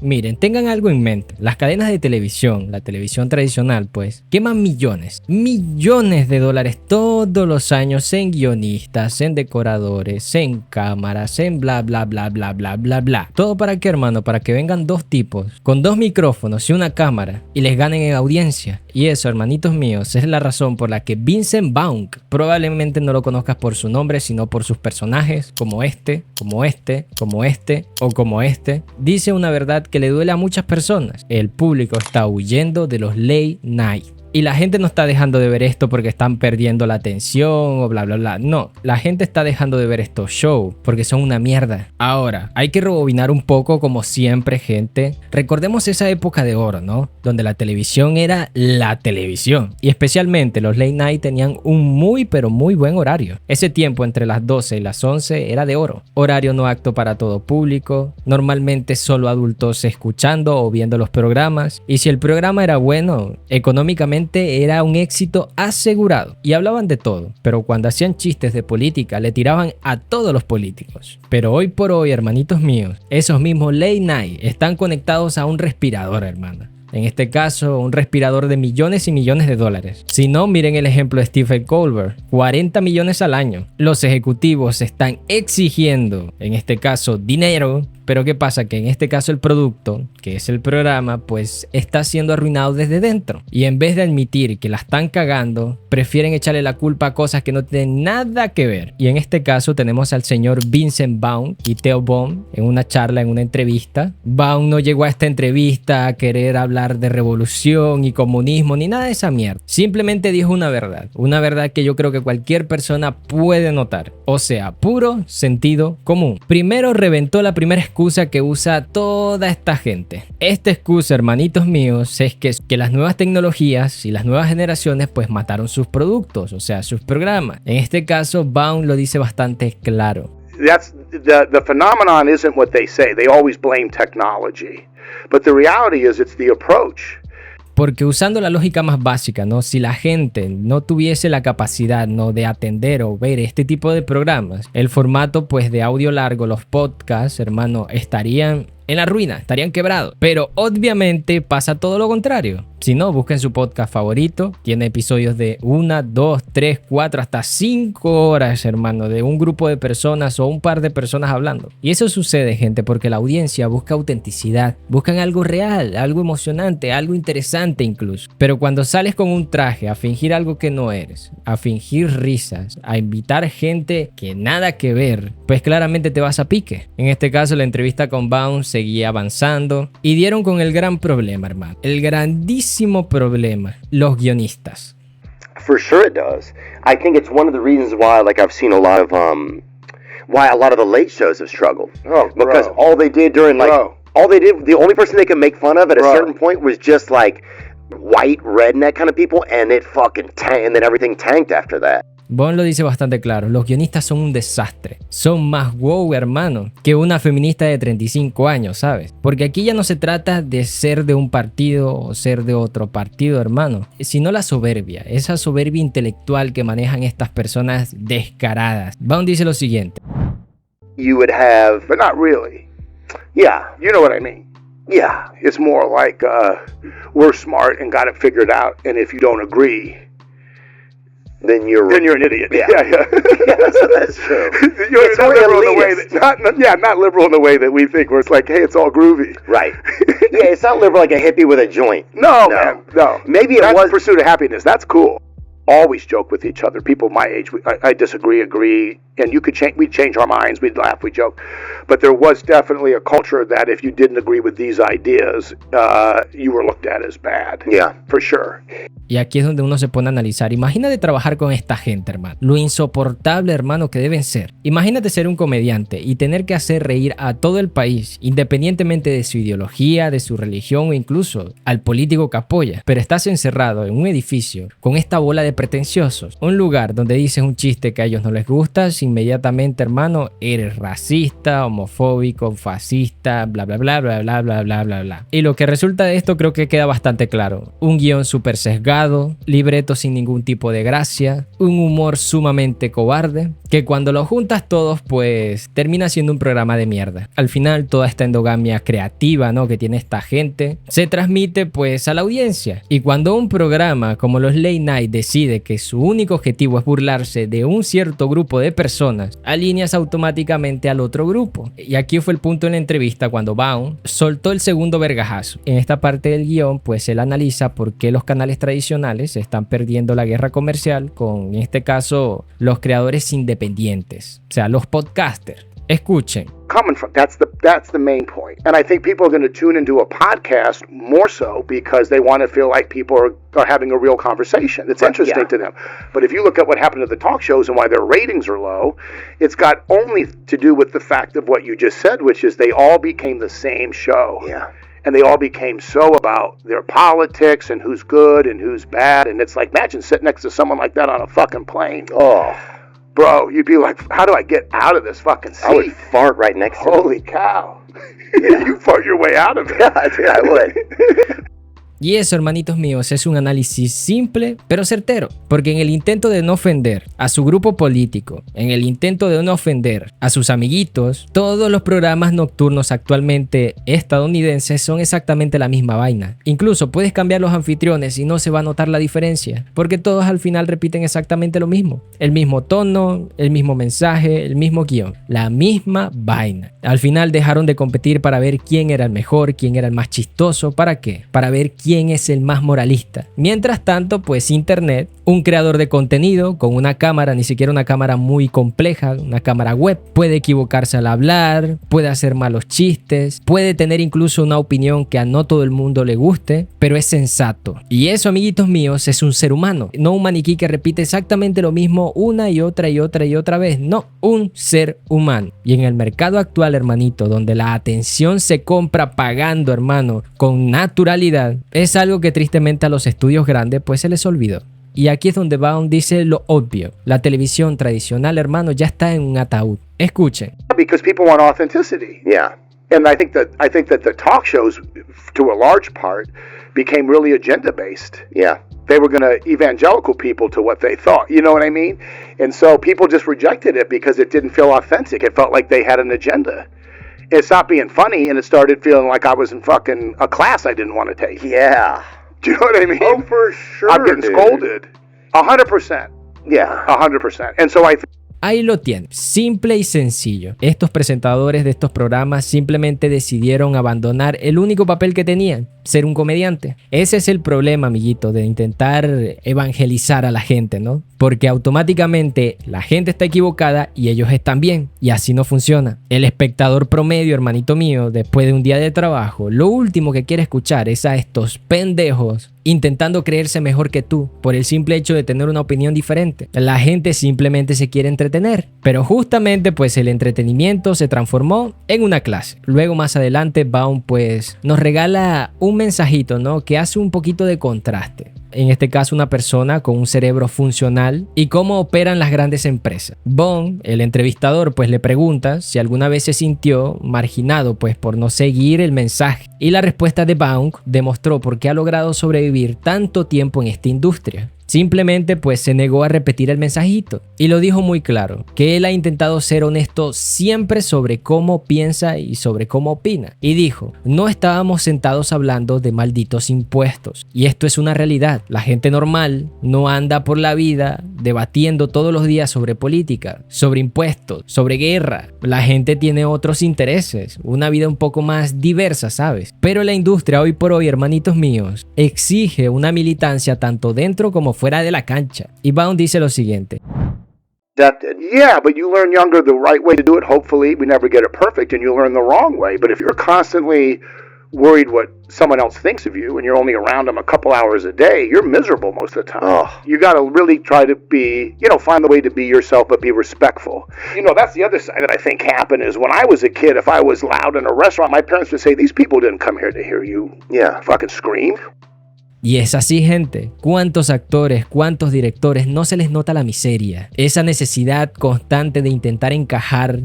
Miren, tengan algo en mente. Las cadenas de televisión, la televisión tradicional, pues, queman millones de dólares todos los años en guionistas, en decoradores, en cámaras, en bla bla bla bla bla bla bla. ¿Todo para qué, hermano? Para que vengan dos tipos con dos micrófonos y una cámara y les ganen en audiencia. Y eso, hermanitos míos, es la razón por la que Vincent Vaughn, probablemente no lo conozcas por su nombre, sino por sus personajes, como este, como este, como este o como este, dice una verdad que le duele a muchas personas. El público está huyendo de los late night. Y la gente no está dejando de ver esto porque están perdiendo la atención o bla bla bla. No, la gente está dejando de ver estos shows porque son una mierda. Ahora, hay que rebobinar un poco como siempre, gente. Recordemos esa época de oro, ¿no? Donde la televisión era la televisión. Y especialmente los late night tenían un muy pero muy buen horario. Ese tiempo entre las 12 y las 11 era de oro. Horario no apto para todo público. Normalmente solo adultos escuchando o viendo los programas. Y si el programa era bueno, económicamente era un éxito asegurado y hablaban de todo, pero cuando hacían chistes de política le tiraban a todos los políticos. Pero hoy por hoy, hermanitos míos, esos mismos late night están conectados a un respirador, hermano. En este caso, un respirador de millones y millones de dólares. Si no, miren el ejemplo de Stephen Colbert, 40 millones al año. Los ejecutivos están exigiendo, en este caso, dinero. Pero ¿qué pasa? Que en este caso el producto, que es el programa, pues está siendo arruinado desde dentro. Y en vez de admitir que la están cagando, prefieren echarle la culpa a cosas que no tienen nada que ver. Y en este caso tenemos al señor Vincent Vaughn y Theo Von en una charla, en una entrevista. Vaughn no llegó a esta entrevista a querer hablar de revolución y comunismo ni nada de esa mierda. Simplemente dijo una verdad que yo creo que cualquier persona puede notar. O sea, puro sentido común. Primero reventó la primera excusa que usa toda esta gente. Esta excusa, hermanitos míos, es que las nuevas tecnologías y las nuevas generaciones pues mataron sus productos, o sea, sus programas. En este caso, Vaughn lo dice bastante claro. That's the phenomenon isn't what they say. They always blame technology. But the reality is it's the approach. Porque usando la lógica más básica, ¿no? Si la gente no tuviese la capacidad, ¿no?, de atender o ver este tipo de programas, el formato pues de audio largo, los podcasts, hermano, estarían en la ruina, estarían quebrados. Pero obviamente pasa todo lo contrario. Si no, busquen su podcast favorito. Tiene episodios de 1, 2, 3, 4, hasta 5 horas, hermano, de un grupo de personas o un par de personas hablando. Y eso sucede, gente, porque la audiencia busca autenticidad. Buscan algo real, algo emocionante, algo interesante incluso. Pero cuando sales con un traje a fingir algo que no eres, a fingir risas, a invitar gente que nada que ver, pues claramente te vas a pique. En este caso, la entrevista con Vaughn seguía avanzando y dieron con el gran problema, hermano. El grandísimo problema, los guionistas. For sure it does. I think it's one of the reasons why, like, I've seen a lot of the late shows have struggled. Oh, because bro. all they did during, like, the only person they could make fun of at a certain point was just like white redneck kind of people, and it fucking tanked, and then everything tanked after that. Vaughn lo dice bastante claro, los guionistas son un desastre, son más wow, hermano, que una feminista de 35 años, ¿sabes? Porque aquí ya no se trata de ser de un partido o ser de otro partido, hermano, sino la soberbia, esa soberbia intelectual que manejan estas personas descaradas. Vaughn dice lo siguiente. You would have, but not really. Yeah, you know what I mean. Yeah, it's more like we're smart and got it figured out, and if you don't agree, then you're an idiot. Yeah. Yeah. That's true. You're not liberal in the way that, not liberal in the way that we think, where it's like, hey, it's all groovy. Right. Yeah, it's not liberal like a hippie with a joint. No, man, no. Maybe that's was pursuit of happiness. That's cool. Always joke with each other. People my age, I disagree, agree, and you could change. We'd change our minds. We'd laugh. We'd joke. But there was definitely a culture that if you didn't agree with these ideas, you were looked at as bad. Yeah, for sure. Y aquí es donde uno se pone a analizar. Imagínate trabajar con esta gente, hermano. Lo insoportable, hermano, que deben ser. Imagínate ser un comediante y tener que hacer reír a todo el país, independientemente de su ideología, de su religión o incluso al político que apoya. Pero estás encerrado en un edificio con esta bola de pretenciosos. Un lugar donde dices un chiste que a ellos no les gusta, inmediatamente, hermano, eres racista, homofóbico, fascista, bla bla bla bla bla bla bla bla bla. Y lo que resulta de esto creo que queda bastante claro. Un guión súper sesgado, libreto sin ningún tipo de gracia, un humor sumamente cobarde, que cuando lo juntas todos pues termina siendo un programa de mierda. Al final toda esta endogamia creativa, ¿no?, que tiene esta gente se transmite pues a la audiencia. Y cuando un programa como los Late Night decide que su único objetivo es burlarse de un cierto grupo de personas, alineas automáticamente al otro grupo. Y aquí fue el punto en la entrevista cuando Baum soltó el segundo vergajazo. En esta parte del guión pues él analiza por qué los canales tradicionales están perdiendo la guerra comercial con, en este caso, los creadores independientes, o sea, los podcasters. Escuchen. Coming from that's the main point, and I think people are going to tune into a podcast more so because they want to feel like people are having a real conversation. It's interesting to them. But if you look at what happened to the talk shows and why their ratings are low, it's got only to do with the fact of what you just said, which is they all became the same show. Yeah. And they all became so about their politics and who's good and who's bad. And it's like, imagine sitting next to someone like that on a fucking plane. Oh. Bro, you'd be like, how do I get out of this fucking seat? I would fart right next to him. Holy cow. Yeah. You fart your way out of it. Yeah, dude, I would. Y eso, hermanitos míos, es un análisis simple pero certero, porque en el intento de no ofender a su grupo político, en el intento de no ofender a sus amiguitos, todos los programas nocturnos actualmente estadounidenses son exactamente la misma vaina. Incluso puedes cambiar los anfitriones y no se va a notar la diferencia, porque todos al final repiten exactamente lo mismo. El mismo tono, el mismo mensaje, el mismo guión, la misma vaina. Al final dejaron de competir para ver quién era el mejor, quién era el más chistoso. ¿Para qué? Para ver quién es el más moralista. Mientras tanto, pues internet, un creador de contenido con una cámara, ni siquiera una cámara muy compleja, una cámara web, puede equivocarse al hablar, puede hacer malos chistes, puede tener incluso una opinión que a no todo el mundo le guste, pero es sensato. Y eso, amiguitos míos, es un ser humano, no un maniquí que repite exactamente lo mismo una y otra y otra y otra vez, no, un ser humano. Y en el mercado actual, hermanito, donde la atención se compra pagando, hermano, con naturalidad, es algo que tristemente a los estudios grandes pues se les olvidó. Y aquí es donde Baum dice lo obvio. La televisión tradicional, hermano, ya está en un ataúd. Escuchen. Because people want authenticity. Yeah. And I think that the talk shows, to a large part, became really agenda based. Yeah. They were going to evangelical people to what they thought. You know what I mean? And so people just rejected it because it didn't feel authentic. It felt like they had an agenda. It stopped being funny, and it started feeling like I was in fucking a class I didn't want to take. Yeah. Do you know what I mean? Oh, for sure, I'm getting scolded. 100%. Yeah. 100%. And so I Ahí lo tienen, simple y sencillo. Estos presentadores de estos programas simplemente decidieron abandonar el único papel que tenían, ser un comediante. Ese es el problema, amiguito, de intentar evangelizar a la gente, ¿no? Porque automáticamente la gente está equivocada y ellos están bien, y así no funciona. El espectador promedio, hermanito mío, después de un día de trabajo, lo último que quiere escuchar es a estos pendejos intentando creerse mejor que tú por el simple hecho de tener una opinión diferente. La gente simplemente se quiere entretener, pero justamente pues el entretenimiento se transformó en una clase. Luego más adelante Baum pues nos regala un mensajito, ¿no?, que hace un poquito de contraste. En este caso una persona con un cerebro funcional y cómo operan las grandes empresas. Baum, el entrevistador, pues le pregunta si alguna vez se sintió marginado pues por no seguir el mensaje. Y la respuesta de Baum demostró por qué ha logrado sobrevivir tanto tiempo en esta industria. Simplemente pues se negó a repetir el mensajito y lo dijo muy claro, que él ha intentado ser honesto siempre sobre cómo piensa y sobre cómo opina. Y dijo, no estábamos sentados hablando de malditos impuestos. Y esto es una realidad. La gente normal no anda por la vida debatiendo todos los días sobre política, sobre impuestos, sobre guerra. La gente tiene otros intereses, una vida un poco más diversa, ¿sabes? Pero la industria hoy por hoy, hermanitos míos, exige una militancia tanto dentro como fuera de la cancha. Y Baum dice lo siguiente. Yeah, but you learn younger the right way to do it. Hopefully, we never get it perfect, and you learn the wrong way. But if you're constantly worried what someone else thinks of you, and you're only around them a couple hours a day, you're miserable most of the time. Oh. You got to really try to be, find the way to be yourself, but be respectful. That's the other side that I think happened is when I was a kid, if I was loud in a restaurant, my parents would say, these people didn't come here to hear you fucking scream. Y es así, gente. ¿Cuántos actores, cuántos directores no se les nota la miseria? Esa necesidad constante de intentar encajar,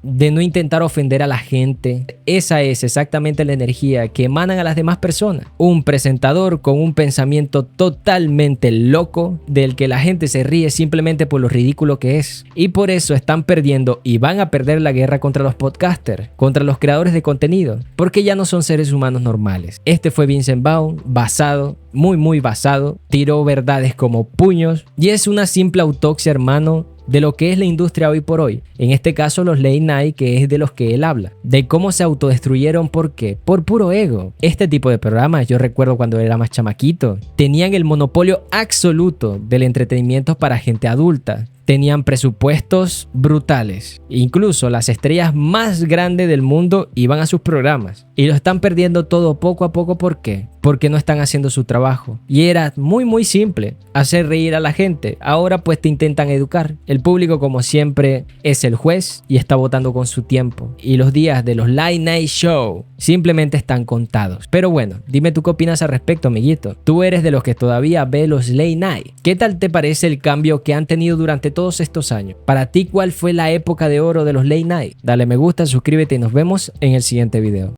de no intentar ofender a la gente. Esa es exactamente la energía que emanan a las demás personas. Un presentador con un pensamiento totalmente loco del que la gente se ríe simplemente por lo ridículo que es. Y por eso están perdiendo y van a perder la guerra contra los podcasters, contra los creadores de contenido, porque ya no son seres humanos normales. Este fue Vincent Vaughn, basado, muy basado, tiró verdades como puños y es una simple autopsia, hermano, de lo que es la industria hoy por hoy. En este caso los late night, que es de los que él habla, de cómo se autodestruyeron. ¿Por qué? Por puro ego. Este tipo de programas, yo recuerdo cuando era más chamaquito, tenían el monopolio absoluto del entretenimiento para gente adulta. Tenían presupuestos brutales. Incluso las estrellas más grandes del mundo iban a sus programas. Y lo están perdiendo todo poco a poco. ¿Por qué? Porque no están haciendo su trabajo. Y era muy simple, hacer reír a la gente. Ahora pues te intentan educar. El público, como siempre, es el juez y está votando con su tiempo. Y los días de los Late Night Show simplemente están contados. Pero bueno, dime tú qué opinas al respecto, amiguito. Tú eres de los que todavía ve los Late Night. ¿Qué tal te parece el cambio que han tenido durante todos estos años? Para ti, ¿cuál fue la época de oro de los Late Night? Dale me gusta, suscríbete y nos vemos en el siguiente video.